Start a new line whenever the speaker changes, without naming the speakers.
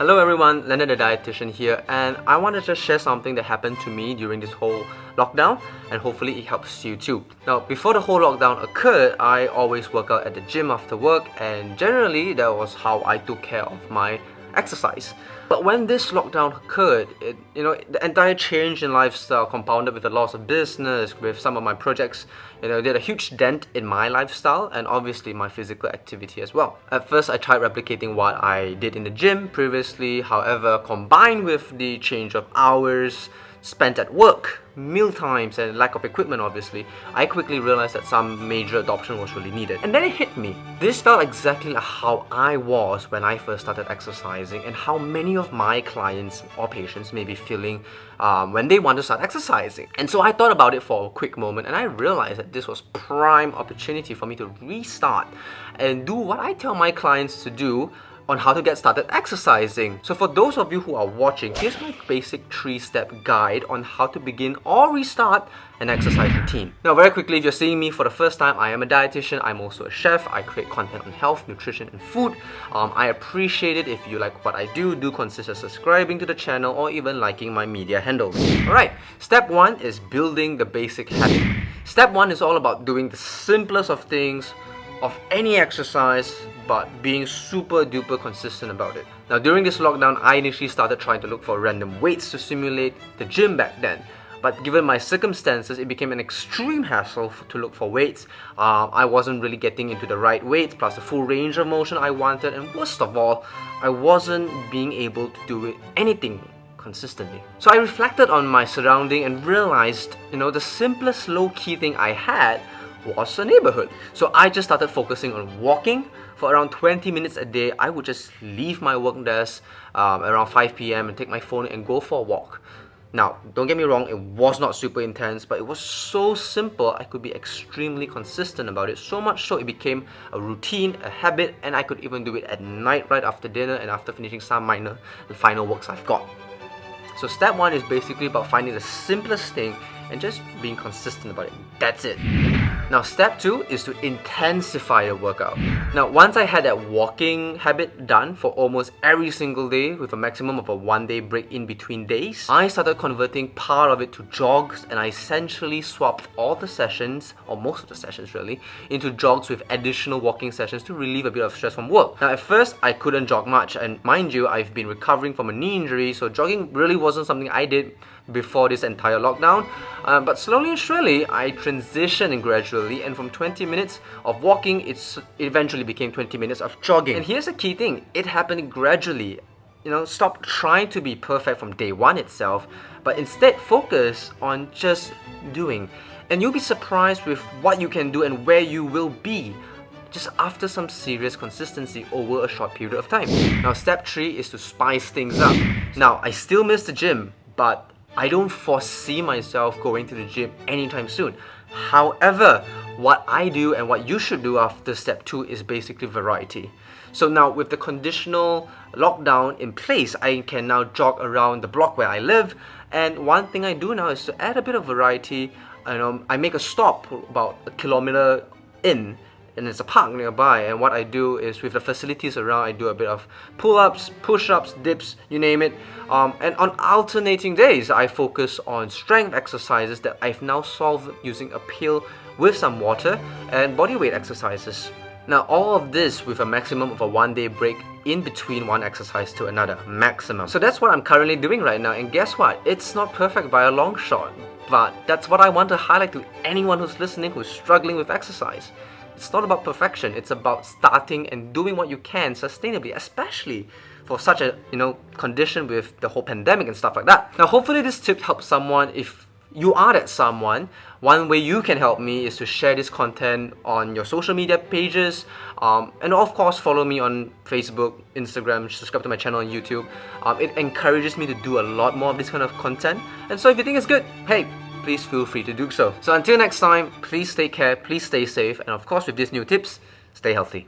Hello everyone, Leonard the Dietitian here, and I want to just share something that happened to me during this whole lockdown, and hopefully it helps you too. Now, before the whole lockdown occurred, I always work out at the gym after work, and generally that was how I took care of my exercise. But when this lockdown occurred, the entire change in lifestyle compounded with the loss of business, with some of my projects, did a huge dent in my lifestyle and obviously my physical activity as well. At first, I tried replicating what I did in the gym previously. However, combined with the change of hours spent at work, meal times, and lack of equipment obviously, I quickly realized that some major adoption was really needed. And then it hit me. This felt exactly like how I was when I first started exercising, and how many of my clients or patients may be feeling when they want to start exercising. And so I thought about it for a quick moment, and I realized that this was prime opportunity for me to restart and do what I tell my clients to do on how to get started exercising. So for those of you who are watching, here's my basic 3-step guide on how to begin or restart an exercise routine. Now, very quickly, if you're seeing me for the first time, I am a dietitian. I'm also a chef. I create content on health, nutrition, and food. I appreciate it if you like what I do. Do consider subscribing to the channel or even liking my media handles. Alright, step 1 is building the basic habit. Step 1 is all about doing the simplest of things of any exercise, but being super duper consistent about it. Now, during this lockdown, I initially started trying to look for random weights to simulate the gym back then. But given my circumstances, it became an extreme hassle to look for weights. I wasn't really getting into the right weights, plus the full range of motion I wanted, and worst of all, I wasn't being able to do anything consistently. So I reflected on my surrounding and realized, the simplest low-key thing I had was a neighborhood. So I just started focusing on walking. For around 20 minutes a day, I would just leave my work desk around 5 p.m. and take my phone and go for a walk. Now, don't get me wrong, it was not super intense, but it was so simple I could be extremely consistent about it. So much so it became a routine, a habit, and I could even do it at night right after dinner and after finishing some minor and final works I've got. So step 1 is basically about finding the simplest thing and just being consistent about it. That's it. Now, step 2 is to intensify the workout. Now, once I had that walking habit done for almost every single day with a maximum of a 1-day break in between days, I started converting part of it to jogs, and I essentially swapped all the sessions, or most of the sessions really, into jogs with additional walking sessions to relieve a bit of stress from work. Now, at first, I couldn't jog much, and mind you, I've been recovering from a knee injury, so jogging really wasn't something I did before this entire lockdown. But slowly and surely, I transitioned gradually, and from 20 minutes of walking, it eventually became 20 minutes of jogging. And here's the key thing, it happened gradually. Stop trying to be perfect from day 1 itself, but instead focus on just doing. And you'll be surprised with what you can do and where you will be just after some serious consistency over a short period of time. Now, step 3 is to spice things up. Now, I still miss the gym, but I don't foresee myself going to the gym anytime soon. However, what I do and what you should do after step 2 is basically variety. So now, with the conditional lockdown in place, I can now jog around the block where I live. And one thing I do now is to add a bit of variety. I make a stop about a kilometer in, and there's a park nearby, and what I do is, with the facilities around, I do a bit of pull-ups, push-ups, dips, you name it. And on alternating days, I focus on strength exercises that I've now solved using a pill with some water, and bodyweight exercises. Now, all of this with a maximum of a 1-day break in between one exercise to another, maximum. So that's what I'm currently doing right now, and guess what? It's not perfect by a long shot, but that's what I want to highlight to anyone who's listening who's struggling with exercise. It's not about perfection, it's about starting and doing what you can sustainably, especially for such a condition with the whole pandemic and stuff like that. Now, hopefully this tip helps someone. If you are that someone, one way you can help me is to share this content on your social media pages, and of course follow me on Facebook, Instagram, subscribe to my channel on YouTube. It encourages me to do a lot more of this kind of content, and so if you think it's good, hey, please feel free to do so. So until next time, please take care, please stay safe, and of course with these new tips, stay healthy.